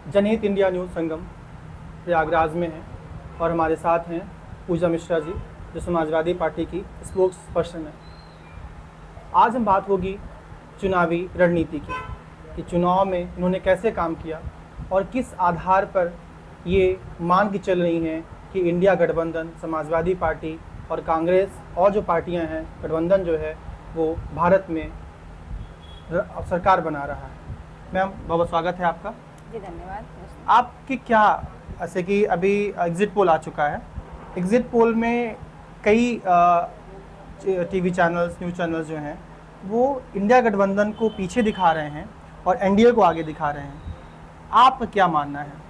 जनहित India news संगम प्रयागराज में है और हमारे साथ हैं पूजा मिश्रा जी, जो समाजवादी पार्टी की स्पोक्स पर्सन है। आज हम बात होगी चुनावी रणनीति की, कि चुनाव में इन्होंने कैसे काम किया और किस आधार पर ये मान के चल रही हैं कि इंडिया गठबंधन, समाजवादी पार्टी और कांग्रेस और जो पार्टियां हैं, गठबंधन जो है वो भारत में सरकार बना रहा है। मैम, बहुत स्वागत है आपका। जी धन्यवाद। आपकी क्या, ऐसे कि अभी एग्जिट पोल आ चुका है, एग्जिट पोल में कई टीवी चैनल्स, न्यूज़ चैनल्स जो हैं वो इंडिया गठबंधन को पीछे दिखा रहे हैं और एनडीए को आगे दिखा रहे हैं। आपका क्या मानना है?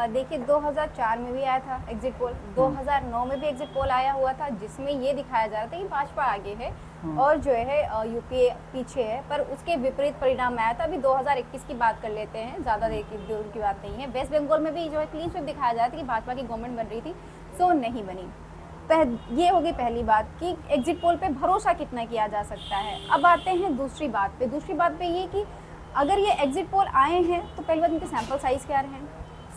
देखिए, 2004 में भी आया था एग्जिट पोल, 2009 में भी एग्जिट पोल आया हुआ था, जिसमें ये दिखाया जा रहा था कि भाजपा आगे है और जो है यूपीए पीछे है, पर उसके विपरीत परिणाम आया था। अभी 2021 की बात कर लेते हैं, ज़्यादा देर की बात नहीं है। वेस्ट बंगाल में भी जो है क्लीन स्वीप दिखाया जा रहा था कि भाजपा की गवर्नमेंट बन रही थी, सो नहीं बनी। ये होगी पहली बात कि एग्जिट पोल पे भरोसा कितना किया जा सकता है। अब आते हैं दूसरी बात पे ये कि अगर ये एग्जिट पोल आए हैं तो पहली बात इनके सैंपल साइज़ क्या रहे हैं,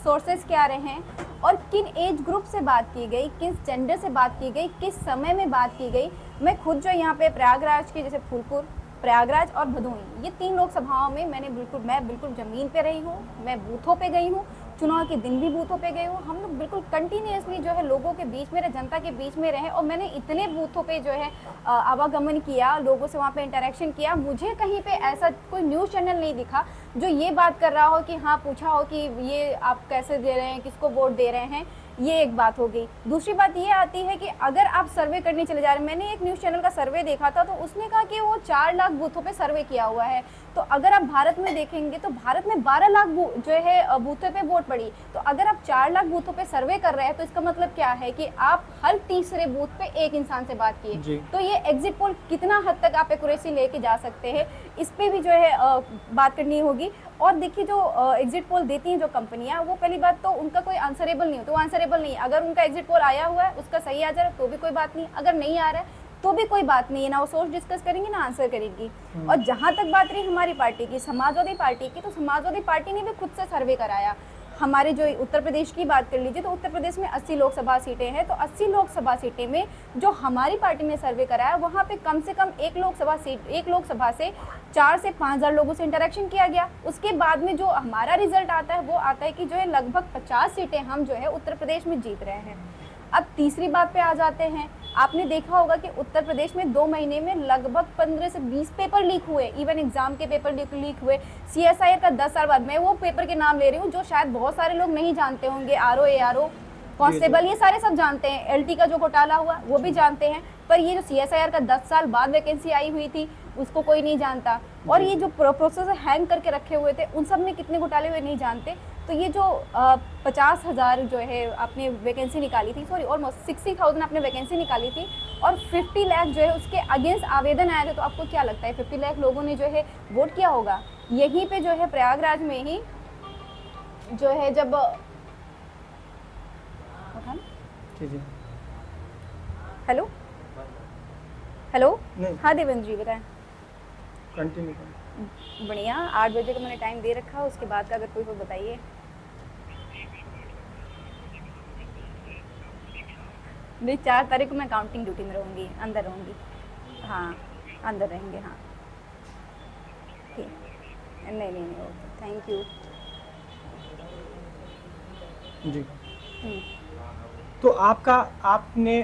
सोर्सेज क्या रहे हैं और किन एज ग्रुप से बात की गई, किस जेंडर से बात की गई, किस समय में बात की गई। मैं खुद जो यहाँ पे प्रयागराज की, जैसे फूलपुर, प्रयागराज और भदोही, ये 3 लोकसभाओं में मैं बिल्कुल ज़मीन पे रही हूँ, मैं बूथों पे गई हूँ, चुनाव के दिन भी बूथों पे गई हूँ। हम लोग बिल्कुल कंटिन्यूसली जो है लोगों के बीच में रहे, जनता के बीच में रहे और मैंने इतने बूथों पे जो है आवागमन किया, लोगों से वहाँ पे इंटरेक्शन किया। मुझे कहीं पे ऐसा कोई न्यूज़ चैनल नहीं दिखा जो ये बात कर रहा हो कि हाँ, पूछा हो कि ये आप कैसे दे रहे हैं, किसको वोट दे रहे हैं। ये एक बात हो गई। दूसरी बात ये आती है कि अगर आप सर्वे करने चले जा रहे हैं, मैंने एक न्यूज़ चैनल का सर्वे देखा था तो उसने कहा कि वो 4 लाख बूथों पे सर्वे किया हुआ है। तो अगर आप भारत में देखेंगे तो भारत में 12 लाख जो है बूथों पे वोट पड़ी। तो अगर आप 4 लाख बूथों पे सर्वे कर रहे हैं तो इसका मतलब क्या है कि आप हर तीसरे बूथ पे एक इंसान से बात किए। तो ये एग्जिट पोल कितना हद तक आप एक्यूरेसी लेके जा सकते हैं, इस पे भी जो है बात करनी होगी। और देखिए, जो एग्जिट पोल देती हैं जो कंपनियां, वो पहली बात तो उनका कोई आंसरेबल नहीं हो, तो आंसरेबल नहीं। अगर उनका एग्जिट पोल आया हुआ है, उसका सही आ जा रहा है तो भी कोई बात नहीं, अगर नहीं आ रहा है तो भी कोई बात नहीं है, ना वो सोच डिस्कस करेंगी ना आंसर करेगी। और जहां तक बात रही हमारी पार्टी की, समाजवादी पार्टी की, तो समाजवादी पार्टी ने भी खुद से सर्वे कराया। हमारे जो उत्तर प्रदेश की बात कर लीजिए तो उत्तर प्रदेश में 80 लोकसभा सीटें हैं, तो 80 लोकसभा सीटें में जो हमारी पार्टी ने सर्वे कराया, वहाँ पे कम से कम एक लोकसभा से 4 से 5 हज़ार लोगों से इंटरेक्शन किया गया। उसके बाद में जो हमारा रिजल्ट आता है वो आता है कि जो है लगभग 50 सीटें हम जो है उत्तर प्रदेश में जीत रहे हैं। अब तीसरी बात पे आ जाते हैं। आपने देखा होगा कि उत्तर प्रदेश में 2 महीने में लगभग 15 से 20 पेपर लीक हुए, इवन एग्जाम के पेपर लीक हुए। CSIR का 10 साल बाद, मैं वो पेपर के नाम ले रही हूँ जो शायद बहुत सारे लोग नहीं जानते होंगे, RO, ARO, कांस्टेबल, ये सारे सब जानते हैं। LT का जो घोटाला हुआ वो भी जानते हैं, पर ये जो CSIR का 10 साल बाद वैकेंसी आई हुई थी उसको कोई नहीं जानता। और ये जो प्रोसेस हैंग करके रखे हुए थे, उन सब में कितने घोटाले हुए नहीं जानते। तो ये जो 50,000 जो है आपने वैकेंसी निकाली थी, सॉरी ऑलमोस्ट 60,000 आपने वैकेंसी निकाली थी और 50 लाख जो है उसके अगेंस्ट आवेदन आए थे, तो आपको क्या लगता है 50 लाख लोगों ने जो है वोट किया होगा? यहीं पे जो है प्रयागराज में ही जो है जब हेलो हाँ देवेंद्र जी बताएं। कंटिन्यू करें। बढ़िया, 8 बजे का मैंने टाइम दे रखा, उसके बाद का अगर कोई हो बताइए। नहीं, 4 तारीख को मैं काउंटिंग ड्यूटी में रहूँगी, अंदर रहूँगी। हाँ, अंदर रहेंगे। हाँ ठीक, नहीं ओके, थैंक यू जी। तो आपने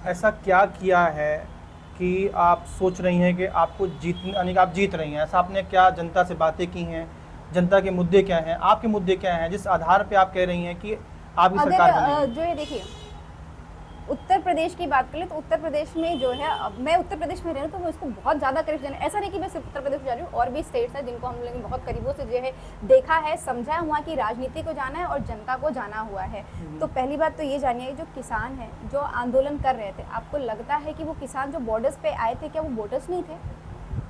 ऐसा क्या किया है कि आप सोच रही हैं कि आपको यानी कि आप जीत रही हैं? ऐसा आपने क्या जनता से बातें की हैं? जनता के मुद्दे क्या हैं? आपके मुद्दे क्या हैं जिस आधार पे आप कह रही हैं कि आपकी सरकार बनेगी? जो है देखिए, उत्तर प्रदेश की बात करें तो उत्तर प्रदेश में जो है, मैं उत्तर प्रदेश में रह रही हूँ तो मैं इसको बहुत ज़्यादा करीब जाना, ऐसा नहीं कि मैं सिर्फ उत्तर प्रदेश में जा रही हूँ, और भी स्टेट्स हैं जिनको हम लोगों ने बहुत करीबों से जो है देखा है, समझा है, वहाँ की राजनीति को जाना है और जनता को जाना हुआ है। तो पहली बात तो ये जानिए, जो किसान हैं जो आंदोलन कर रहे थे, आपको लगता है कि वो किसान जो बॉर्डर्स पे आए थे, क्या वो वोटर्स नहीं थे?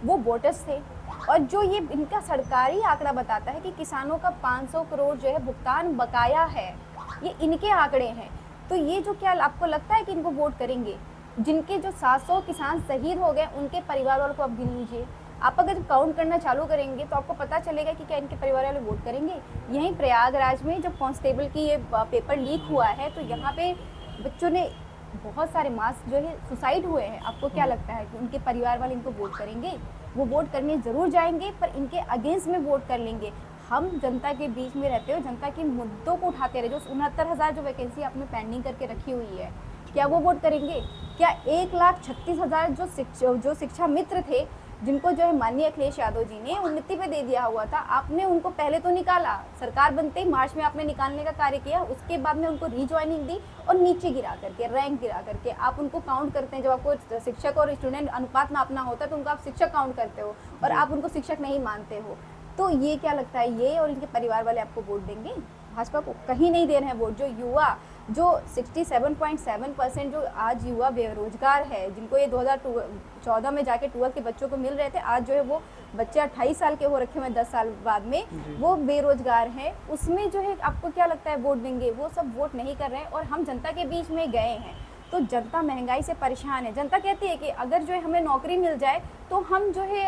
वो वोटर्स थे। और जो ये इनका सरकारी आंकड़ा बताता है कि किसानों का 500 करोड़ जो है भुगतान बकाया है, ये इनके आंकड़े हैं। तो ये जो, क्या आपको लगता है कि इनको वोट करेंगे? जिनके जो 700 किसान शहीद हो गए, उनके परिवार वालों को आप गिन लीजिए। आप अगर काउंट करना चालू करेंगे तो आपको पता चलेगा कि क्या इनके परिवार वाले वोट करेंगे। यहीं प्रयागराज में जब कांस्टेबल की ये पेपर लीक हुआ है तो यहाँ पे बच्चों ने बहुत सारे मास जो है सुसाइड हुए हैं। आपको क्या लगता है कि उनके परिवार वाले इनको वोट करेंगे? वो वोट करने ज़रूर जाएंगे पर इनके अगेंस्ट में वोट कर लेंगे। हम जनता के बीच में रहते हो, जनता के मुद्दों को उठाते रहे। जो 69,000 जो वैकेंसी आपने पेंडिंग करके रखी हुई है, क्या वो वोट करेंगे? क्या 1,36,000 जो शिक्षा मित्र थे, जिनको जो है माननीय अखिलेश यादव जी ने उन्नति पे दे दिया हुआ था, आपने उनको पहले तो निकाला, सरकार बनते ही मार्च में आपने निकालने का कार्य किया, उसके बाद में उनको रीज्वाइनिंग दी और नीचे गिरा करके, रैंक गिरा करके आप उनको काउंट करते हैं। जब आपको शिक्षक और स्टूडेंट अनुपात नापना होता है तो उनको आप शिक्षक काउंट करते हो और आप उनको शिक्षक नहीं मानते हो। तो ये क्या लगता है, ये और इनके परिवार वाले आपको वोट देंगे? भाजपा को कहीं नहीं दे रहे हैं वोट। जो युवा जो 67.7% जो आज युवा बेरोजगार है, जिनको ये 2014 में जाके 12 के बच्चों को मिल रहे थे, आज जो है वो बच्चे 28 साल के हो रखे हुए हैं 10 साल बाद में, वो बेरोजगार हैं। उसमें जो है आपको क्या लगता है वोट देंगे? वो सब वोट नहीं कर रहे हैं और हम जनता के बीच में गए हैं तो जनता महंगाई से परेशान है। जनता कहती है कि अगर जो है हमें नौकरी मिल जाए तो हम जो है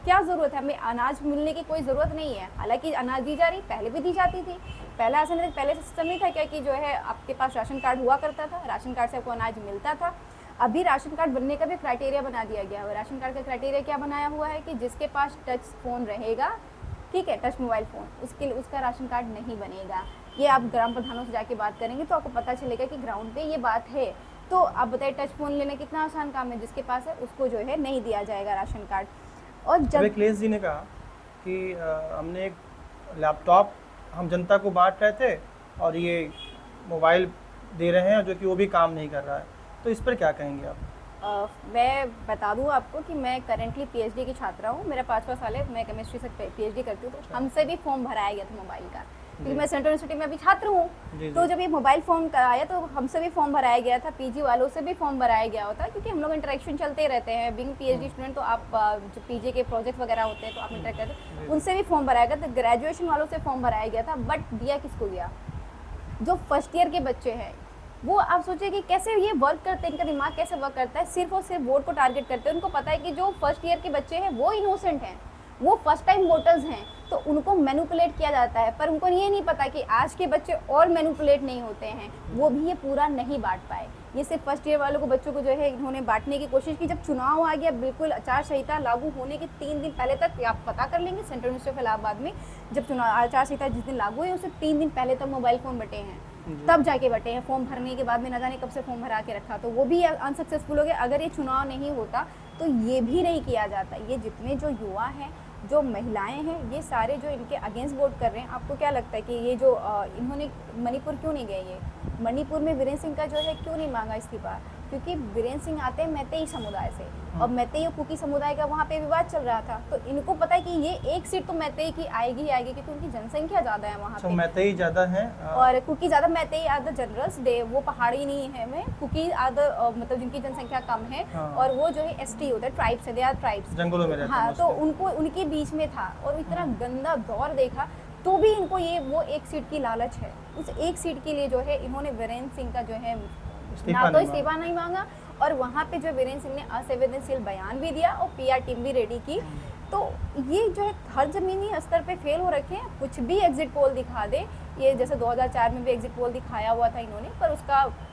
क्या ज़रूरत है, हमें अनाज मिलने की कोई ज़रूरत नहीं है। हालांकि अनाज दी जा रही, पहले भी दी जाती थी। पहला ऐसा नहीं, पहले सिस्टम नहीं था क्या कि जो है आपके पास राशन कार्ड हुआ करता था, राशन कार्ड से आपको अनाज मिलता था। अभी राशन कार्ड बनने का भी क्राइटेरिया बना दिया गया है। राशन कार्ड का क्राइटेरिया क्या बनाया हुआ है कि जिसके पास टच फ़ोन रहेगा, ठीक है, टच मोबाइल फ़ोन, उसका राशन कार्ड नहीं बनेगा। ये आप ग्राम प्रधानों से जाके बात करेंगे तो आपको पता चलेगा कि ग्राउंड पे ये बात है। तो आप बताइए, टच फ़ोन लेना कितना आसान काम है? जिसके पास है उसको जो है नहीं दिया जाएगा राशन कार्ड। और जब अखिलेश जी ने कहा कि हमने एक लैपटॉप हम जनता को बांट रहे थे और ये मोबाइल दे रहे हैं जो कि वो भी काम नहीं कर रहा है, तो इस पर क्या कहेंगे आप? मैं बता दूं आपको कि मैं करेंटली पीएचडी की छात्रा हूं। मेरा 5वां साल है, मैं केमिस्ट्री से पीएचडी करती हूँ। तो हमसे भी फॉर्म भराया गया था मोबाइल का, क्योंकि मैं सेंट्रल यूनिवर्सिटी में अभी छात्र हूँ। तो जब ये मोबाइल फॉर्म कराया तो हमसे भी फॉर्म भराया गया था, पीजी वालों से भी फॉर्म भराया गया होता, क्योंकि हम लोग इंटरेक्शन चलते रहते हैं। बिंग पीएचडी स्टूडेंट तो आप जो पीजी के प्रोजेक्ट वगैरह होते हैं तो आप इंटरेक्ट करते हैं, उनसे भी फॉर्म भराया गया था। ग्रेजुएशन वालों से फॉर्म भराया गया था, बट दिया किसको गया? जो फर्स्ट ईयर के बच्चे हैं, वो आप सोचिए कि कैसे ये वर्क करते हैं, इनका दिमाग कैसे वर्क करता है। सिर्फ और सिर्फ वोट को टारगेट करते हैं। उनको पता है कि जो फर्स्ट ईयर के बच्चे हैं वो इनोसेंट हैं, वो फर्स्ट टाइम वोटर्स हैं, तो उनको मैनिपुलेट किया जाता है। पर उनको ये नहीं पता कि आज के बच्चे और मैनिपुलेट नहीं होते हैं, वो भी ये पूरा नहीं बांट पाए। ये सिर्फ फर्स्ट ईयर वालों को बच्चों को जो है इन्होंने बांटने की कोशिश की। जब चुनाव आ गया, बिल्कुल आचार संहिता लागू होने के 3 दिन पहले तक, आप पता कर लेंगे सेंट्रल यूनिवर्सिटी ऑफ इलाहाबाद में जब चुनाव आचार संहिता जिस दिन लागू है उससे 3 दिन पहले तक मोबाइल फ़ोन बटे हैं, तब जाके बटे हैं। फॉर्म भरने के बाद में न जाने कब से फॉर्म भरा के रखा, तो वो भी अनसक्सेसफुल हो गया। अगर ये चुनाव नहीं होता तो ये भी नहीं किया जाता। ये जितने जो युवा हैं, जो महिलाएं हैं, ये सारे जो इनके अगेंस्ट वोट कर रहे हैं, आपको क्या लगता है कि ये जो इन्होंने मणिपुर क्यों नहीं गए? ये मणिपुर में वीरेंद्र सिंह का जो है क्यों नहीं मांगा इस्तीफा? क्योंकि वीरेंद्र सिंह आते हैं मैतेई समुदाय से और मैतेई और कुकी समुदाय का वहाँ पे विवाद चल रहा था। तो इनको पता है कि ये एक सीट तो मैतेई की आएगी ही आएगी, क्योंकि उनकी जनसंख्या ज़्यादा है वहाँ पे। मैतेई ज़्यादा है और कुकी ज़्यादा। Meitei are the generals they, वो पहाड़ी नहीं है में, कुकी आर द मतलब जिनकी जनसंख्या कम है। और वो जो है एसटी होता है, ट्राइब्स है, दे आर ट्राइब्स, जंगलों में रहते हैं। हाँ, तो उनको उनके बीच में था और इतना गंदा दौर देखा, तो भी इनको ये वो एक सीट की लालच है। उस एक सीट के लिए जो है इन्होंने वीरेंद्र सिंह का जो है ना तो इस्तीफा नहीं मांगा, और वहाँ पे जो वीरेंद्र सिंह ने असंवेदनशील बयान भी दिया और पीआर टीम भी रेडी की। तो ये जो है हर ज़मीनी स्तर पे फेल हो रखे हैं। कुछ भी एग्जिट पोल दिखा दे, ये जैसे 2004 में भी एग्जिट पोल दिखाया हुआ था इन्होंने, पर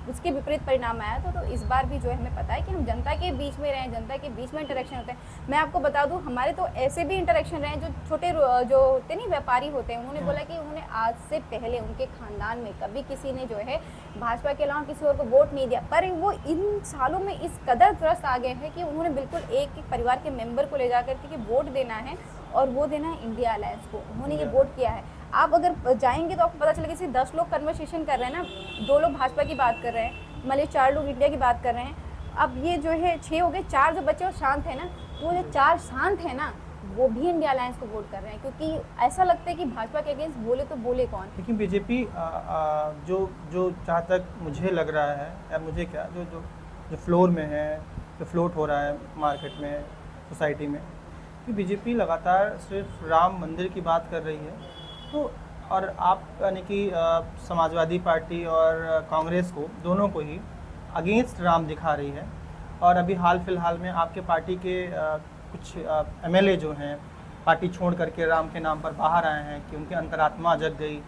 उसके विपरीत परिणाम आया था। तो इस बार भी जो है हमें पता है कि हम जनता के बीच में रहें, जनता के बीच में इंटरेक्शन होता है। मैं आपको बता दूं, हमारे तो ऐसे भी इंटरेक्शन रहे, जो छोटे जो होते नहीं व्यापारी होते हैं, उन्होंने बोला कि उन्होंने आज से पहले उनके खानदान में कभी किसी ने जो है भाजपा के अलावा किसी और को वोट नहीं दिया, पर वो इन सालों में इस कदर त्रस्त आ गए हैं कि उन्होंने बिल्कुल एक एक परिवार के मेंबर को ले जा करके कि वोट देना है, और वो देना है इंडिया अलायंस को। उन्होंने ये वोट किया है। आप अगर जाएंगे तो आपको पता चलेगा कि 10 लोग कन्वर्सेशन कर रहे हैं ना, 2 लोग भाजपा की बात कर रहे हैं, मतलब 4 लोग इंडिया की बात कर रहे हैं। अब ये जो है 6 हो गए, 4 जो बच्चे वो शांत है ना, वो जो 4 शांत है ना, वो भी इंडिया अलायंस को वोट कर रहे हैं, क्योंकि ऐसा लगता है कि भाजपा के अगेंस्ट बोले तो बोले कौन। लेकिन बीजेपी जो जहाँ तक मुझे लग रहा है, या मुझे क्या, जो फ्लोर में है, जो फ्लोट हो रहा है मार्केट में, सोसाइटी में, कि बीजेपी लगातार सिर्फ राम मंदिर की बात कर रही है। तो और आप यानी कि समाजवादी पार्टी और कांग्रेस को, दोनों को ही अगेंस्ट राम दिखा रही है। और अभी हाल फिलहाल में आपके पार्टी के कुछ एमएलए जो हैं पार्टी छोड़ करके राम के नाम पर बाहर आए हैं कि उनकी अंतरात्मा जग गई,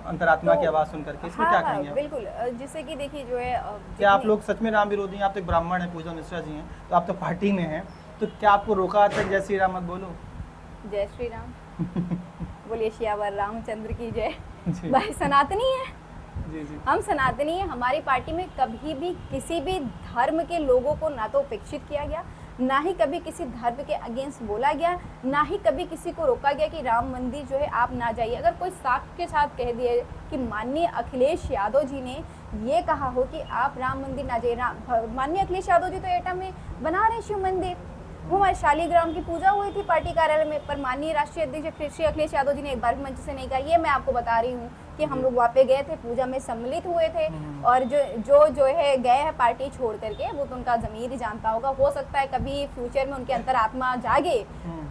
अंतरात्मा की आवाज़ सुन करके, इसमें क्या कहेंगे आप? बिल्कुल जिससे कि देखिए जो है क्या आप लोग सच में राम विरोधी हैं? आप तो एक ब्राह्मण हैं, पूजा मिश्रा जी हैं, तो आप तो पार्टी में हैं, तो क्या आपको रोका था जय श्री राम मत बोलो? जय श्री राम बोलिए श्यावर रामचंद्र की जय। जी भाई सनातनी है, जी जी। हम सनातनी हैं। हमारी पार्टी में कभी भी किसी भी धर्म के लोगों को ना तो उपेक्षित किया गया, ना ही कभी किसी धर्म के अगेंस्ट बोला गया, ना ही कभी किसी को रोका गया कि राम मंदिर जो है आप ना जाइए। अगर कोई साक्ष्य के साथ कह दिए कि माननीय अखिलेश यादव जी ने ये कहा हो कि आप राम मंदिर ना जाइए, माननीय अखिलेश यादव जी तो एटा में बना रहे शिव मंदिर, वो हमारे शालीग्राम की पूजा हुई थी पार्टी कार्यालय में, पर माननीय राष्ट्रीय अध्यक्ष श्री अखिलेश यादव जी ने एक बार भी मंच से नहीं कहा। ये मैं आपको बता रही हूँ कि हम लोग वहाँ पे गए थे, पूजा में सम्मिलित हुए थे, और जो है गए हैं पार्टी छोड़ करके, वो तो उनका ज़मीर ही जानता होगा। हो सकता है कभी फ्यूचर में उनके अंतरात्मा जागे,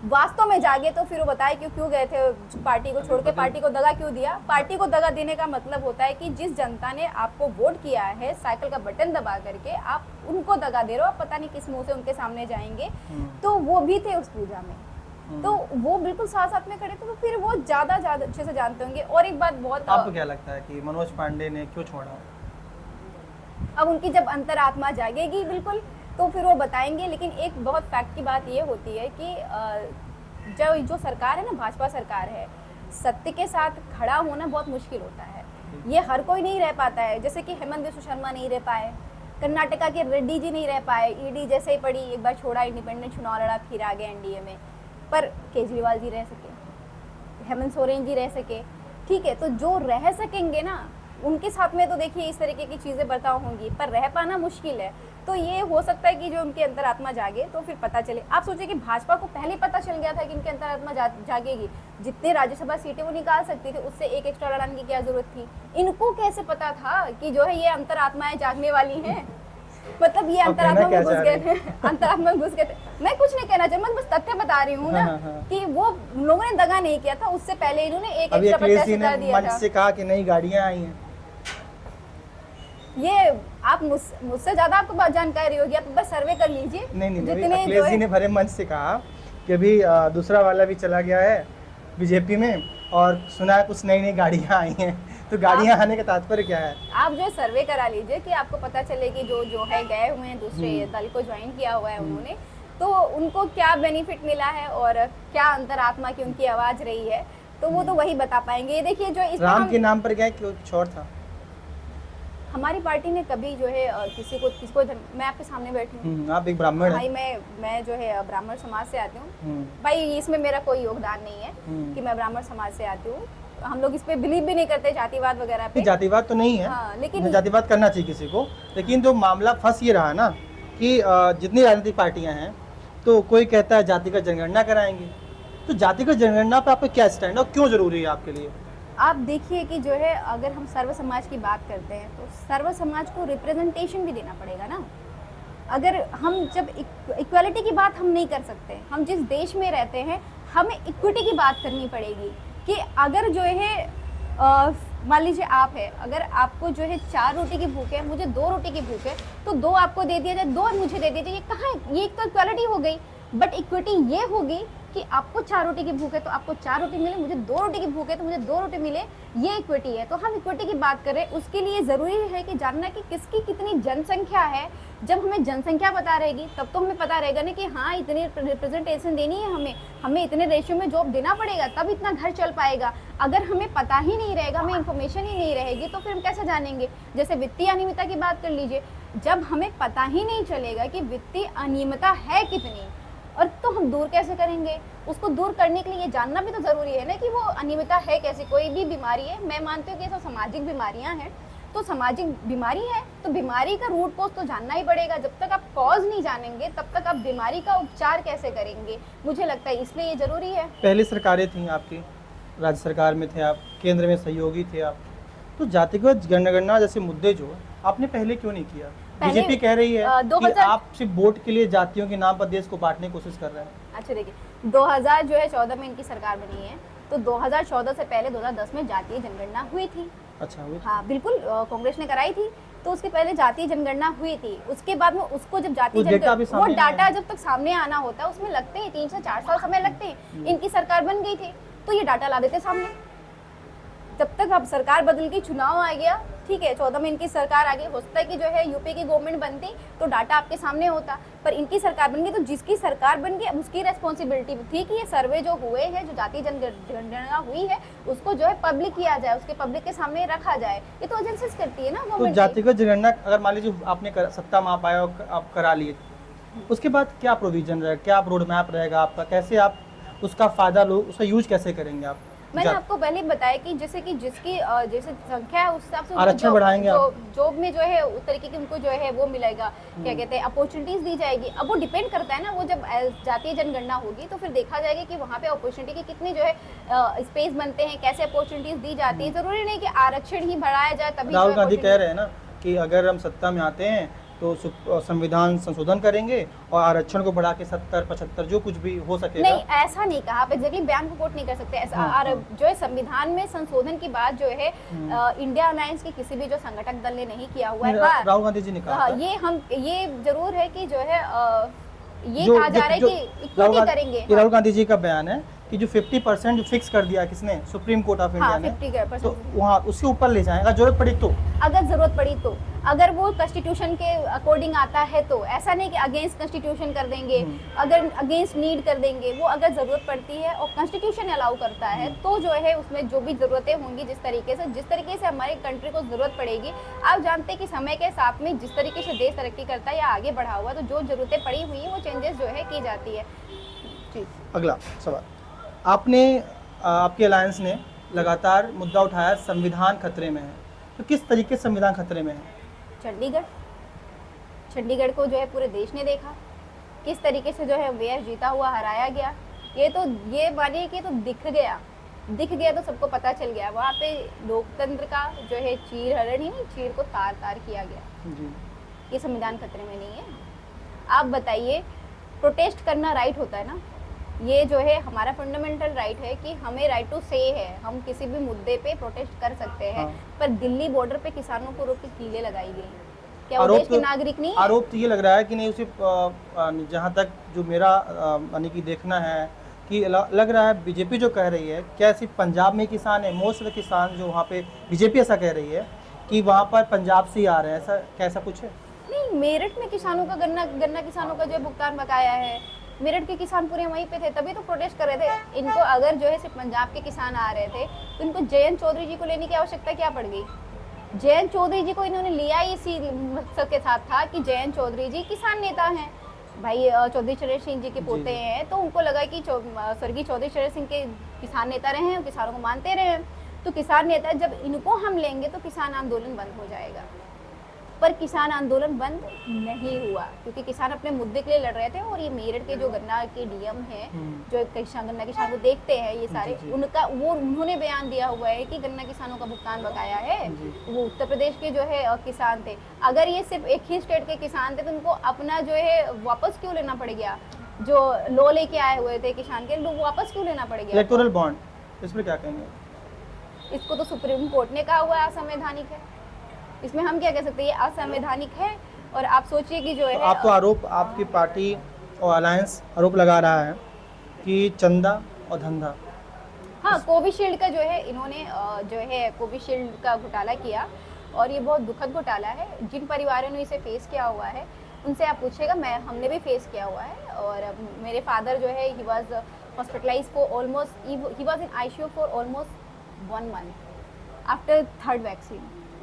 वास्तव में जागे, तो फिर वो बताए क्यों गए थे पार्टी को छोड़ के, पार्टी को दगा क्यों दिया। पार्टी को दगा देने का मतलब होता है कि जिस जनता ने आपको वोट किया है, साइकिल का बटन दबा करके आप उनको दगा दे रहे हो, आप पता नहीं किस मुंह से उनके सामने जाएंगे। तो वो भी थे उस पूजा में, तो वो बिल्कुल साथ साथ में खड़े थे, तो फिर वो ज्यादा अच्छे से जानते होंगे। और एक बात बहुत, आपको क्या लगता है कि मनोज पांडे ने क्यों छोड़ा? अब उनकी जब अंतरात्मा जागेगी बिल्कुल तो फिर वो बताएंगे। लेकिन एक बहुत फैक्ट की बात ये होती है कि जो सरकार है ना, भाजपा सरकार है, सत्य के साथ खड़ा होना बहुत मुश्किल होता है। ये हर कोई नहीं रह पाता है, जैसे कि हेमंत बिस्वा शर्मा नहीं रह पाए, कर्नाटका के रेड्डी जी नहीं रह पाए, ईडी जैसे ही पड़ी, एक बार छोड़ा, इंडिपेंडेंट चुनाव लड़ा, फिर आ गए एनडीए में, पर केजरीवाल जी रह सके, हेमंत सोरेन जी रह सके, ठीक है। तो जो रह सकेंगे ना, उनके साथ में तो देखिए इस तरीके की चीज़ें बर्ताव होंगी, पर रह पाना मुश्किल है। तो ये हो सकता है कि जो उनकी अंतरात्मा जागे तो फिर पता चले। आप सोचिए कि भाजपा को पहले पता चल गया था कि इनकी अंतरात्मा जागेगी, जितने राज्यसभा सीटें वो निकाल सकती थी, उससे एक एक्स्ट्रा लड़ाने की क्या जरूरत थी। इनको कैसे पता था कि जो है ये अंतरात्माएं जागने वाली हैं? मतलब ये अंतरात्मा में घुस गए थे, अंतरात्मा में घुस गए थे। मैं कुछ नहीं कहना चाहती, मैं बस तथ्य बता रही हूँ ना, कि वो लोगों ने दगा नहीं किया था, उससे पहले इन्होंने एक एक्स्ट्रा प्रत्याशी कर दिया था। से कहा कि नई गाड़ियां आई हैं। ये आप मुझसे ज्यादा आपको जानकारी होगी, आप बस सर्वे कर लीजिए। नहीं, अखिलेश जी ने भरे मंच से कहा कि अभी दूसरा वाला भी चला गया है बीजेपी में, और सुना है कुछ नई गाड़ियां आई हैं। तो गाड़ियां आने का तात्पर्य क्या है? आप जो सर्वे करा लीजिए कि आपको पता चले कि जो है गए हुए हैं दूसरे दल को ज्वाइन किया हुआ है उन्होंने, तो उनको क्या बेनिफिट मिला है और क्या अंतरात्मा की उनकी आवाज रही है, तो वो तो वही बता पाएंगे। देखिए जो इस राम के नाम पर गए क्यों छोड़ था? हमारी पार्टी ने कभी जो है किसी को मैं आपके सामने बैठी हूँ, आप एक ब्राह्मण भाई, मैं जो है ब्राह्मण समाज से आती हूँ भाई, इसमें मेरा कोई योगदान नहीं है कि मैं ब्राह्मण समाज से आती हूँ। हम लोग इस पे बिलीव भी नहीं करते जातिवाद वगैरह पे। जातिवाद तो नहीं है, हाँ, लेकिन जातिवाद करना चाहिए किसी को, लेकिन जो मामला फंस ये रहा ना कि जितनी राजनीतिक पार्टियां हैं, तो कोई कहता है जाति का जनगणना कराएंगे, तो जाति का जनगणना पे आपका क्या स्टैंड है और क्यों जरूरी है आपके लिए? आप देखिए कि जो है अगर हम सर्व समाज की बात करते हैं तो सर्व समाज को रिप्रेजेंटेशन भी देना पड़ेगा ना। अगर हम जब इक्वालिटी की बात हम नहीं कर सकते, हम जिस देश में रहते हैं हमें इक्विटी की बात करनी पड़ेगी कि अगर जो है मान लीजिए आप है, अगर आपको जो है 4 रोटी की भूख है, मुझे 2 रोटी की भूख है, तो 2 आपको दे दिया जाए, 2 मुझे दे दिया जाए, ये कहाँ है? ये तो इक्वालिटी हो गई। बट इक्विटी ये होगी कि आपको 4 रोटी की भूख है तो आपको 4 रोटी मिले, मुझे 2 रोटी की भूख है तो मुझे 2 रोटी मिले, ये इक्विटी है। तो हम इक्विटी की बात कर रहे हैं, उसके लिए ज़रूरी है कि जानना कि किसकी कितनी जनसंख्या है। जब हमें जनसंख्या पता रहेगी तब तो हमें पता रहेगा ना कि हाँ इतनी रिप्रेजेंटेशन देनी है, हमें इतने रेशियो में जॉब देना पड़ेगा, तब इतना घर चल पाएगा। अगर हमें पता ही नहीं रहेगा, हमें इन्फॉर्मेशन ही नहीं रहेगी, तो फिर हम कैसे जानेंगे? जैसे वित्तीय अनियमितता की बात कर लीजिए, जब हमें पता ही नहीं चलेगा कि वित्तीय अनियमितता है कितनी, और तो हम दूर कैसे करेंगे? उसको दूर करने के लिए ये जानना भी तो ज़रूरी है ना कि वो अनियमितता है कैसी। कोई भी बीमारी है, मैं मानती हूँ कि ये सब सामाजिक बीमारियाँ हैं, तो सामाजिक बीमारी है तो बीमारी का रूट कॉज तो जानना ही पड़ेगा। जब तक आप कॉज नहीं जानेंगे तब तक आप बीमारी का उपचार कैसे करेंगे? मुझे लगता है इसलिए ये ज़रूरी है। पहली सरकारें थी आपकी, राज्य सरकार में थे आप, केंद्र में सहयोगी थे आप, तो जातिगत जनगणना जैसे मुद्दे जो आपने पहले क्यों नहीं किया? बीजेपी कह रही है कि आप सिर्फ वोट के लिए जातियों के नाम पर देश को बांटने की कोशिश कर रहे हैं। अच्छा देखिए 2014 में इनकी सरकार बनी है, तो 2014 से पहले 2010 में जातीय जनगणना हुई थी। अच्छा हुई? हाँ बिल्कुल, कांग्रेस ने कराई थी। तो उसके पहले जातीय जनगणना हुई थी, उसके बाद में उसको जब जातीय वो डेटा भी जनगणना वो सामने डाटा आया। जब तक सामने आना होता है उसमें लगते हैं 3 से 4 साल समय लगते हैं। इनकी सरकार बन गई थी तो ये डाटा ला देते सामने। जब तक अब सरकार बदल गई, चुनाव आ गया, ठीक है 14 में इनकी सरकार आ गई, हो सकता है कि जो है यूपी की गवर्नमेंट बनती तो डाटा आपके सामने होता, पर इनकी सरकार बन गई तो जिसकी सरकार बन गई अब उसकी रेस्पॉन्सिबिलिटी थी कि ये सर्वे जो हुए हैं, जो जातीय जनगणना हुई है उसको जो है पब्लिक किया जाए, उसके पब्लिक के सामने रखा जाए। ये तो एजेंसीज करती है ना तो गवर्नमेंट। जातिगत जनगणना अगर मान लीजिए आपने सत्ता में आप आए और आप करा लिए, उसके बाद क्या प्रोविजन रहेगा, क्या आप रोड मैप रहेगा आपका, कैसे आप उसका फ़ायदा लो, उसका यूज कैसे करेंगे आप? मैंने आपको पहले ही बताया कि जैसे कि जिसकी जैसे संख्या है उस हिसाब से आरक्षण बढ़ाएंगे आप? जॉब में जो है उस तरीके की उनको जो है वो मिलेगा, क्या कहते हैं अपॉर्चुनिटीज दी जाएगी। अब वो डिपेंड करता है ना, वो जब जातीय जनगणना होगी तो फिर देखा जाएगा कि वहाँ पे अपॉर्चुनिटी की कितनी जो है स्पेस बनते हैं, कैसे अपॉर्चुनिटीज दी जाती है। जरूरी नहीं कि आरक्षण ही बढ़ाया जाए तभी राहुल गांधी कह रहे हैं ना कि अगर हम सत्ता में आते हैं तो संविधान संशोधन करेंगे और आरक्षण को बढ़ा के 70-75 जो कुछ भी हो सकेगा। नहीं, ऐसा नहीं कहा, आप एग्जैक्टली बयान को कोट नहीं कर सकते ऐसा। हाँ, और हाँ। जो है संविधान में संशोधन की बात जो है इंडिया अलायंस के किसी भी जो संगठक दल ने नहीं किया हुआ है। हाँ, राहुल गांधी जी ने कहा था। ये जरूर है कि जो है ये जो कहा जा रहा है कि इक्विटी करेंगे। राहुल गांधी जी का बयान है कि जो 50% फिक्स कर दिया किसने, सुप्रीम कोर्ट ऑफ इंडिया हाँ, ने, 50% तो वहाँ उसके ऊपर ले जाएगा जरूरत पड़ी तो। अगर जरूरत पड़ी तो, अगर वो कॉन्स्टिट्यूशन के अकॉर्डिंग आता है तो, ऐसा नहीं कि अगेंस्ट कॉन्स्टिट्यूशन कर देंगे, अगर अगेंस्ट नीड कर देंगे। वो अगर जरूरत पड़ती है और कॉन्स्टिट्यूशन अलाउ करता है तो जो है उसमें जो भी जरूरतें होंगी, जिस तरीके से हमारे कंट्री को जरूरत पड़ेगी। आप जानते हैं कि समय के साथ में जिस तरीके से देश तरक्की करता है या आगे बढ़ा हुआ, तो जो जरूरतें पड़ी हुई है वो चेंजेस जो है की जाती है। जी। अगला सवाल, आपने आपके अलायंस ने लगातार मुद्दा उठाया संविधान खतरे में है, तो किस तरीके से संविधान खतरे में है? चंडीगढ़ को जो है पूरे देश ने देखा, किस तरीके से जो है मेयर जीता हुआ हराया गया। ये मानिए कि तो दिख गया तो सबको पता चल गया। वहाँ पे लोकतंत्र का जो है चीर को तार तार किया गया। जी। ये संविधान खतरे में नहीं है। आप बताइए, प्रोटेस्ट करना राइट होता है ना, ये जो है हमारा फंडामेंटल राइट है कि हमें राइट टू से है, हम किसी भी मुद्दे पे प्रोटेस्ट कर सकते हैं। हाँ। पर दिल्ली बॉर्डर पे किसानों को रोक के कीलें लगाई गई, क्या वो देश के नागरिक नहीं है? आरोप तो ये लग रहा है कि नहीं, उसे जहाँ तक जो मेरा यानी कि देखना है कि लग रहा है बीजेपी जो कह रही है, क्या सिर्फ पंजाब में किसान है, मोस्ट ऑफ द किसान जो वहाँ पे बीजेपी ऐसा कह रही है कि वहाँ पर पंजाब से ही आ रहे हैं, ऐसा कुछ है? नहीं, मेरठ में किसानों का गन्ना किसानों का जो है भुगतान बकाया है। मेरठ के किसान पूरे वहीं पे थे, तभी तो प्रोटेस्ट कर रहे थे। इनको अगर जो है सिर्फ पंजाब के किसान आ रहे थे तो इनको जयंत चौधरी जी को लेने की आवश्यकता क्या पड़ गई? जयंत चौधरी जी को इन्होंने लिया इसी मकसद के साथ था कि जयंत चौधरी जी किसान नेता हैं भाई, चौधरी चरण सिंह जी के पोते हैं, तो उनको लगा कि स्वर्गीय चौधरी चरण सिंह के किसान नेता रहे हैं, किसानों को मानते रहे हैं, तो किसान नेता जब इनको हम लेंगे तो किसान आंदोलन बंद हो जाएगा। पर किसान आंदोलन बंद नहीं हुआ क्योंकि किसान अपने मुद्दे के लिए लड़ रहे थे। और ये मेरठ के जो गन्ना के डीएम हैं, जो गन्ना किसान को देखते हैं ये सारे, उन्होंने बयान दिया हुआ है कि गन्ना किसानों का भुगतान बकाया है। वो उत्तर प्रदेश के जो है किसान थे। अगर ये सिर्फ एक ही स्टेट के किसान थे तो उनको अपना जो है वापस क्यों लेना पड़ गया? जो लॉ लेके आए हुए थे किसान के, लोग वापस क्यों लेना पड़ गया? इलेक्टोरल बॉन्ड, इस पर क्या कहेंगे? इसको तो सुप्रीम कोर्ट ने कहा हुआ है असंवैधानिक है, इसमें हम क्या कह सकते हैं? ये असंवैधानिक है। और आप सोचिए कि जो है तो आप तो आरोप, आपकी पार्टी और अलायंस आरोप लगा रहा है कि चंदा और धंधा। हाँ, कोविशील्ड का जो है इन्होंने जो है कोविशील्ड का घोटाला किया और ये बहुत दुखद घोटाला है। जिन परिवारों ने इसे फेस किया हुआ है उनसे आप पूछिएगा, हमने भी फेस किया हुआ है। और मेरे फादर जो है he was hospitalised for almost, he was in ICU for almost 1 month after 3rd vaccine,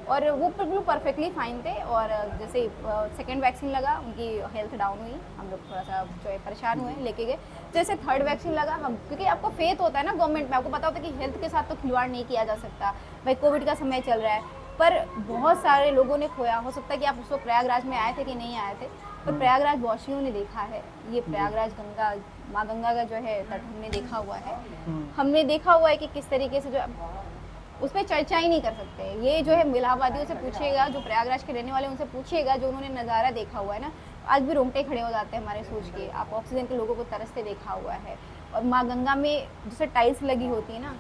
और वो बिल्कुल परफेक्टली फाइन थे। और जैसे 2nd वैक्सीन लगा उनकी हेल्थ डाउन हुई, हम लोग थोड़ा सा जो है परेशान हुए, लेके गए। जैसे 3rd वैक्सीन लगा, हम क्योंकि आपको फेथ होता है ना गवर्नमेंट में, आपको पता होता है कि हेल्थ के साथ तो खिलवाड़ नहीं किया जा सकता भाई, कोविड का समय चल रहा है। पर बहुत सारे लोगों ने खोया। हो सकता है कि आप उसको प्रयागराज में आए थे कि नहीं आए थे, पर प्रयागराज वासियों ने देखा है। ये प्रयागराज गंगा, माँ गंगा का जो है तट हमने देखा हुआ है। हमने देखा हुआ है कि किस तरीके से जो उस पर चर्चा ही नहीं कर सकते। ये जो है इलाहाबादियों से पूछिएगा, जो प्रयागराज के रहने वाले उनसे पूछिएगा, जो उन्होंने नज़ारा देखा हुआ है ना, आज भी रोंगटे खड़े हो जाते हैं हमारे सोच के। आप ऑक्सीजन के लोगों को तरसते देखा हुआ है। और माँ गंगा में जैसे टाइल्स लगी होती है ना,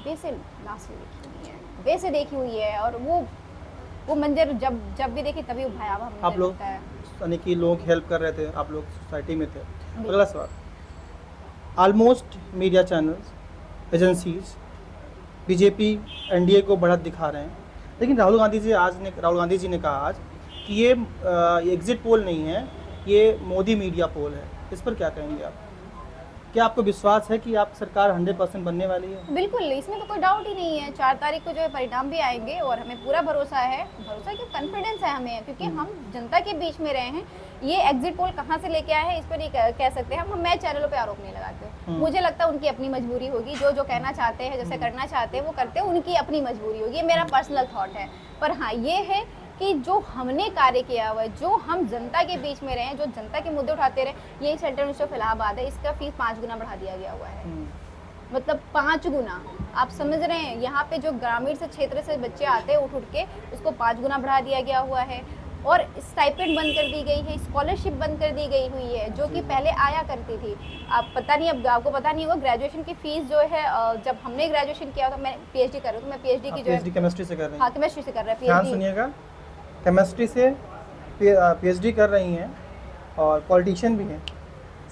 वैसे लाश देखी हुई है, वैसे देखी हुई है। और वो वो मंजर जब भी देखी तभी भयावह मंजर आप लोग लगता है। यानी कि लोग हेल्प कर रहे थे, आप लोग सोसाइटी में थे। अगला सवाल, almost media channels, agencies BJP NDA को बढ़त दिखा रहे हैं, लेकिन राहुल गांधी जी ने कहा आज कि ये एग्जिट पोल नहीं है, ये मोदी मीडिया पोल है। इस पर क्या कहेंगे आप? क्या आपको विश्वास है कि आप सरकार 100% बनने वाली है? बिल्कुल, इसमें तो कोई डाउट ही नहीं है। 4 तारीख को जो है परिणाम भी आएंगे और हमें पूरा भरोसा है कि कॉन्फिडेंस है हमें, क्योंकि हम जनता के बीच में रहे हैं। ये एग्जिट पोल कहाँ से लेके आए हैं इस पर नहीं कह सकते हम। मैं चैनलों पे आरोप नहीं लगाते। मुझे लगता है उनकी अपनी मजबूरी होगी, जो कहना चाहते हैं, जैसे करना चाहते हैं वो करते हैं, उनकी अपनी मजबूरी होगी। ये मेरा पर्सनल थॉट है। पर हाँ, ये है कि जो हमने कार्य किया हुआ है, जो हम जनता के बीच में रहे, जो जनता के मुद्दे उठाते रहे, यही सेंट्रल यूनिवर्सिटी ऑफ इलाहाबाद है, इसका फीस 5 गुना बढ़ा दिया गया हुआ है। मतलब 5 गुना। आप समझ रहे हैं, यहाँ पे जो ग्रामीण से क्षेत्र से बच्चे आते हैं उठ के, उसको 5 गुना बढ़ा दिया गया हुआ है। और स्टाइपेंड बंद कर दी गई है, स्कॉलरशिप बंद कर दी गई हुई है, जो कि पहले आया करती थी। आप पता नहीं, अब आपको पता नहीं होगा, ग्रेजुएशन की फीस जो है, जब हमने ग्रेजुएशन किया था, मैं पीएचडी कर रही हूँ, तो मैं पीएचडी की जो है केमिस्ट्री से कर रही हैं? हाँ, केमिस्ट्री से कर रहा है ध्यान पीएचडी। सुनिएगा, केमिस्ट्री से पीएचडी कर रही हैं और पॉलिटिशियन भी हैं,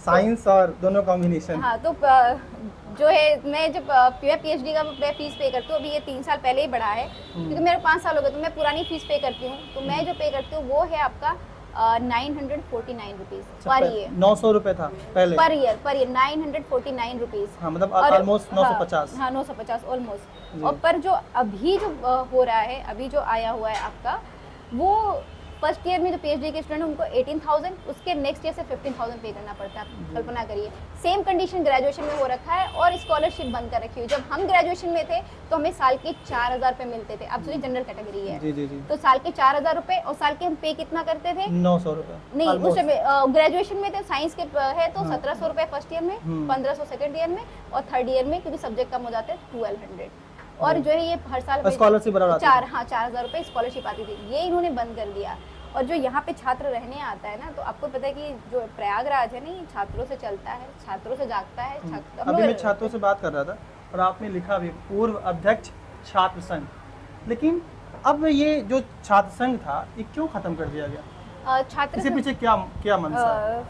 साइंस और दोनों कॉम्बिनेशन। हाँ, तो जो है मैं जब मैं पीएचडी का मैं फीस पे करती हूँ, अभी ये 3 साल पहले ही बढ़ा है, क्योंकि मेरे 5 साल हो गए, तो मैं पुरानी फीस पे करती हूँ। तो मैं जो पे करती हूँ वो है आपका 949 रुपीज़ पर ईयर। 900 रुपये था पहले पर ईयर 949 रुपीज़। हाँ, मतलब ऑलमोस्ट 950। हाँ, 950 ऑलमोस्ट। और पर जो अभी जो हो रहा है, अभी जो आया हुआ है आपका, वो फर्स्ट ईयर में जो पीएचडी के स्टूडेंट उनको 18,000, उसके नेक्स्ट ईयर से 15,000 पे करना पड़ता है। आप कल्पना करिए, सेम कंडीशन ग्रेजुएशन में हो रखा है और स्कॉलरशिप बंद कर रखी हुई। जब हम ग्रेजुएशन में थे तो हमें साल के 4,000 रुपये मिलते थे। अब सोचिए जनरल कैटेगरी है, जी जी जी, तो साल के 4,000 रुपये, और साल के हम पे कितना करते थे? 900 रुपये। नहीं, उस ग्रेजुएशन में थे, साइंस के है तो 1,700 रुपये फर्स्ट ईयर में, 1,500 सेकंड ईयर में, और थर्ड ईयर में क्योंकि सब्जेक्ट कम हो जाते हैं 1,200। और जो है ये हर साल स्कॉलरशिप बराबर 4,000 रुपये स्कॉलरशिप आती थी। ये इन्होंने बंद कर दिया। और जो यहाँ पे छात्र रहने आता है ना, तो आपको पता है कि जो प्रयागराज है ना, ये छात्रों से चलता है, छात्रों से जागता है। अभी मैं छात्रों से बात कर रहा था और आपने लिखा भी पूर्व अध्यक्ष छात्र संघ, लेकिन अब ये जो छात्र संघ था ये क्यों खत्म कर दिया गया? इसके पीछे क्या मंशा है?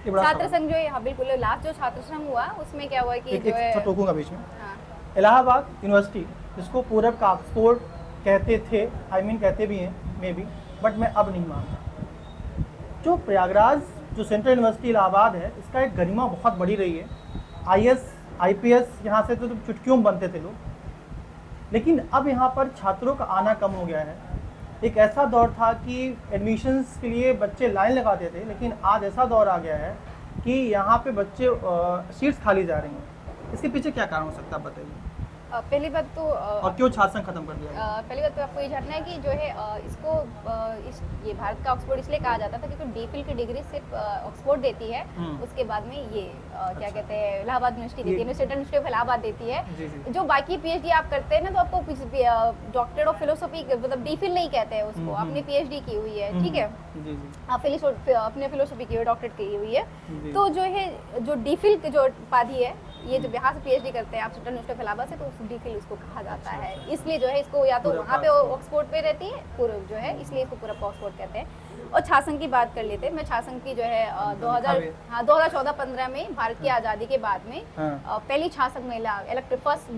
छात्र संघ जो है, हाँ बिल्कुल, लास्ट जो छात्र संघ हुआ उसमें क्या हुआ कि जो है, टोकूंगा बीच में, हाँ, इलाहाबाद यूनिवर्सिटी, जिसको पूरब का ऑक्सफोर्ड कहते थे, कहते भी हैं मे बी, बट मैं अब नहीं मानता। जो प्रयागराज, जो सेंट्रल यूनिवर्सिटी इलाहाबाद है, इसका एक गरिमा बहुत बड़ी रही है। आईएएस आईपीएस यहाँ से तो चुटकियों में बनते थे लोग, लेकिन अब यहाँ पर छात्रों का आना कम हो गया है। एक ऐसा दौर था कि एडमिशन्स के लिए बच्चे लाइन लगाते थे, लेकिन आज ऐसा दौर आ गया है कि यहाँ पे बच्चे सीट्स खाली जा रही हैं। इसके पीछे क्या कारण हो सकता है, बताइए। पहली बात तो और क्यों छात्र संघ खत्म कर दिया? पहली बात तो आपको ये जानना है कि जो है इसको ये भारत का ऑक्सफोर्ड इसलिए कहा जाता था क्योंकि डीफिल की डिग्री सिर्फ ऑक्सफोर्ड देती है, उसके बाद में ये क्या कहते हैं, इलाहाबाद यूनिवर्सिटी देती है, सेंट्रल यूनिवर्सिटी ऑफ इलाहाबाद देती है। जो बाकी पीएचडी आप करते हैं ना, तो आपको डॉक्टरेट ऑफ फिलोसफी, मतलब डीफिल नहीं कहते हैं उसको, आपने पीएचडी की हुई है, ठीक है, आप अपने फिलोसफी की हुई, डॉक्टरेट की हुई है, तो जो है जो डीफिल की जो उपाधि है, ये जब यहाँ से पीएचडी करते हैं आप सेंट्रल यूनिवर्सिटी ऑफ इलाहाबाद से, तो डीफिल उसको कहा जाता है। इसलिए जो है इसको या तो वहाँ पे ऑक्सफोर्ड पे रहती है पूर्व जो है, इसलिए इसको पूरब ऑक्सफोर्ड कहते हैं। और छात्र की बात कर लेते हैं। मैं छात्र की जो है 2014-15 में भारत की आज़ादी के बाद में पहली छात्र महिला फर्स्ट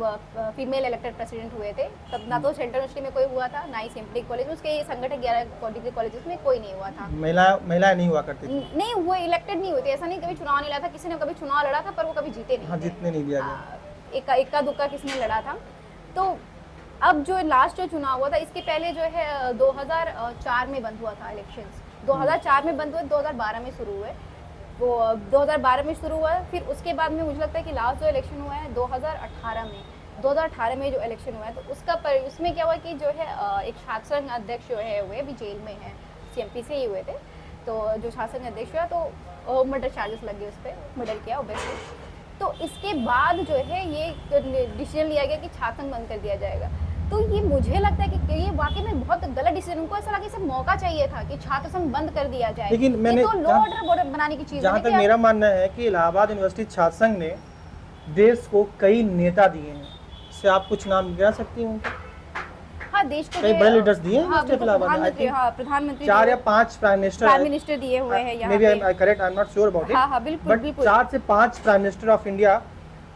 फीमेल इलेक्टेड प्रेसिडेंट हुए थे। तब ना तो सेंट्रल यूनिवर्सिटी में कोई हुआ था, ना ही सिम्पली कॉलेज में, उसके संगठन 11 डिग्री कॉलेजेस में कोई नहीं हुआ था। महिलाएं नहीं हुआ करती थी, नहीं हुए, इलेक्टेड नहीं हुए थे। ऐसा नहीं कभी चुनाव नहीं लड़ा था, किसी ने कभी चुनाव लड़ा था पर वो कभी जीते नहीं, जीतने नहीं दिया गया, इक्का दुक्का किसने लड़ा था। तो अब जो लास्ट जो चुनाव हुआ था, इसके पहले जो है 2004 में बंद हुआ था इलेक्शंस। 2004 में बंद हुए, 2012 में शुरू हुए, वो 2012 में शुरू हुआ। फिर उसके बाद में मुझे लगता है कि लास्ट जो इलेक्शन हुआ है 2018 में जो इलेक्शन हुआ है, तो उसमें क्या हुआ कि जो है एक छात्र संघ अध्यक्ष जो है हुए, अभी जेल में है, सीएमपी से ही हुए थे। तो जो छात्र संघ अध्यक्ष हुआ तो मर्डर चार्जेस लगे उस पर, मर्डर किया ओब्वियसली। तो इसके बाद जो है ये डिसीजन लिया गया कि छात्र संघ बंद कर दिया जाएगा। तो ये मुझे लगता है कि ये वाकई में बहुत गलत डिसीजन। उनको ऐसा लगा कि मौका चाहिए था कि छात्र संघ बंद कर दिया जाए, लेकिन मैंने तो लॉ ऑर्डर बनाने की चीज। जहाँ तक मेरा मानना है कि इलाहाबाद यूनिवर्सिटी छात्र संघ ने देश को कई नेता दिए हैं, इससे आप कुछ नाम गिना सकती हैं उनके? हाँ देश को कई जो बड़े है, लीडर्स दिए हैं हाँ स्टेप बिल्कुल, इलाहाबाद में, आई प्रधानमंत्री, थिंक हाँ प्रधानमंत्री 4 या 5 प्राइम प्राइम मिनिस्टर मिनिस्टर दिए हुए हैं यहाँ मे बी पे। आई correct, I am not sure about it, हाँ हाँ बिल्कुल बट बिल्कुल 4 से 5 prime minister of India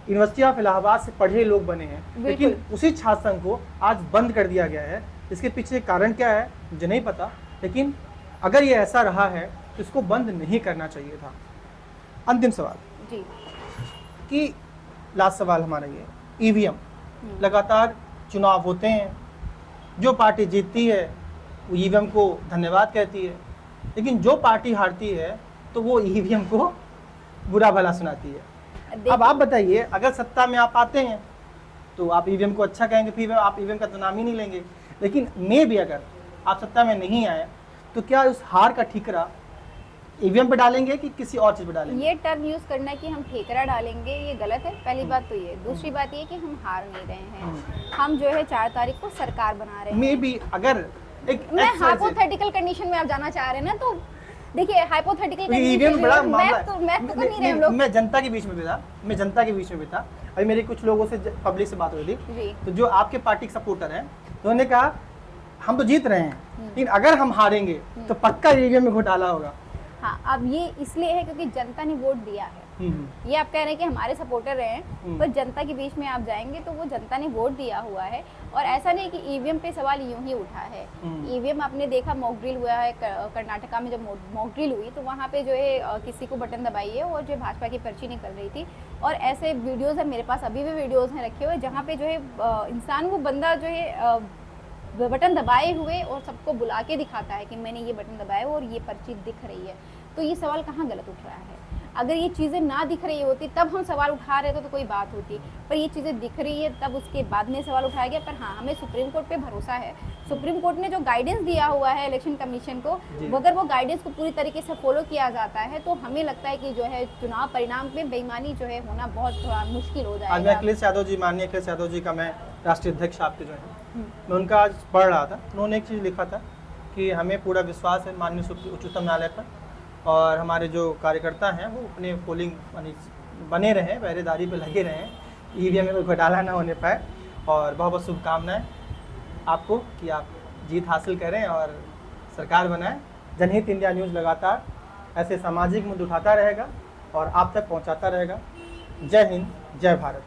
university of Allahabad से पढ़े लोग बने हैं, लेकिन बिल्कुल। उसी छात्र संघ को आज बंद कर दिया गया है। इसके पीछे कारण क्या है मुझे नहीं पता, लेकिन अगर ये ऐसा रहा है तो इसको बंद नहीं करना चाहिए था। अंतिम सवाल जी कि लास्ट सवाल हमारा ये ईवीएम, लगातार चुनाव होते हैं, जो पार्टी जीतती है वो ईवीएम को धन्यवाद कहती है, लेकिन जो पार्टी हारती है तो वो ईवीएम को बुरा भला सुनाती है। अब आप बताइए, अगर सत्ता में आप आते हैं तो आप ईवीएम को अच्छा कहेंगे, फिर आप ईवीएम का तो नाम ही नहीं लेंगे, लेकिन मे भी अगर आप सत्ता में नहीं आए तो क्या उस हार का ठीकरा ईवीएम पे डालेंगे कि किसी और चीज पे डालेंगे? ये टर्म यूज करना कि हम ठेकरा डालेंगे ये गलत है, पहली बात तो ये। दूसरी बात ये कि हम हार नहीं रहे हैं, हम जो है 4 तारीख को सरकार बना रहे हैं। मे बी अगर एक मैं XYZ हाइपोथेटिकल कंडीशन में आप जाना चाह रहे हैं ना, तो देखिए हाइपोथेटिकल ईवीएम बड़ा मामला मैं तो कर नहीं रहे हम लोग। मैं जनता के बीच में भी था, मैं जनता के बीच में भी था। अभी मेरी कुछ लोगों से पब्लिक से बात हुई थी, जी तो जो आपके पार्टी के सपोर्टर हैं उन्होंने कहा हम तो जीत रहे हैं, लेकिन अगर हम हारेंगे तो पक्का ईवीएम में घोटाला होगा। हाँ, अब ये इसलिए है क्योंकि जनता ने वोट दिया है। ये आप कह रहे हैं कि हमारे सपोर्टर रहे हैं, पर जनता के बीच में आप जाएंगे तो वो जनता ने वोट दिया हुआ है। और ऐसा नहीं कि ईवीएम पे सवाल यूं ही उठा है। ईवीएम आपने देखा मॉक ड्रिल हुआ है कर्नाटका में, जब मॉक ड्रिल हुई तो वहाँ पे जो है किसी को बटन दबाइए और जो भाजपा की पर्ची निकल रही थी। और ऐसे वीडियोज़ है मेरे पास, अभी भी वीडियोज़ हैं रखे हुए, जहाँ पे जो है इंसान, वो बंदा जो है बटन दबाए हुए और सबको बुला के दिखाता है कि मैंने ये बटन दबाया और ये पर्ची दिख रही है। तो ये सवाल कहाँ गलत उठ रहा है? अगर ये चीज़ें ना दिख रही होती तब हम सवाल उठा रहे थे तो कोई बात होती, पर ये चीज़ें दिख रही है तब उसके बाद में सवाल उठाया गया। पर हाँ, हमें सुप्रीम कोर्ट पे भरोसा है। सुप्रीम कोर्ट ने जो गाइडेंस दिया हुआ है इलेक्शन कमीशन को, अगर वो गाइडेंस को पूरी तरीके से फॉलो किया जाता है तो हमें लगता है कि जो है चुनाव परिणाम पे बेईमानी जो है होना बहुत थोड़ा मुश्किल हो आज जाएगा। मैं अखिलेश यादव जी, माननीय अखिलेश यादव जी का, मैं राष्ट्रीय अध्यक्ष आपके जो हैं, मैं उनका आज पढ़ रहा था, उन्होंने एक चीज़ लिखा था कि हमें पूरा विश्वास है माननीय उच्चतम न्यायालय पर, और हमारे जो कार्यकर्ता हैं वो अपने पोलिंग बने रहें, पहरेदारी पे लगे रहें, ईवीएम में कोई घोटाला ना होने पाए। और बहुत बहुत शुभकामनाएं आपको कि आप जीत हासिल करें और सरकार बनाएं। जनहित इंडिया न्यूज़ लगातार ऐसे सामाजिक मुद्दे उठाता रहेगा और आप तक पहुंचाता रहेगा। जय हिंद, जय भारत।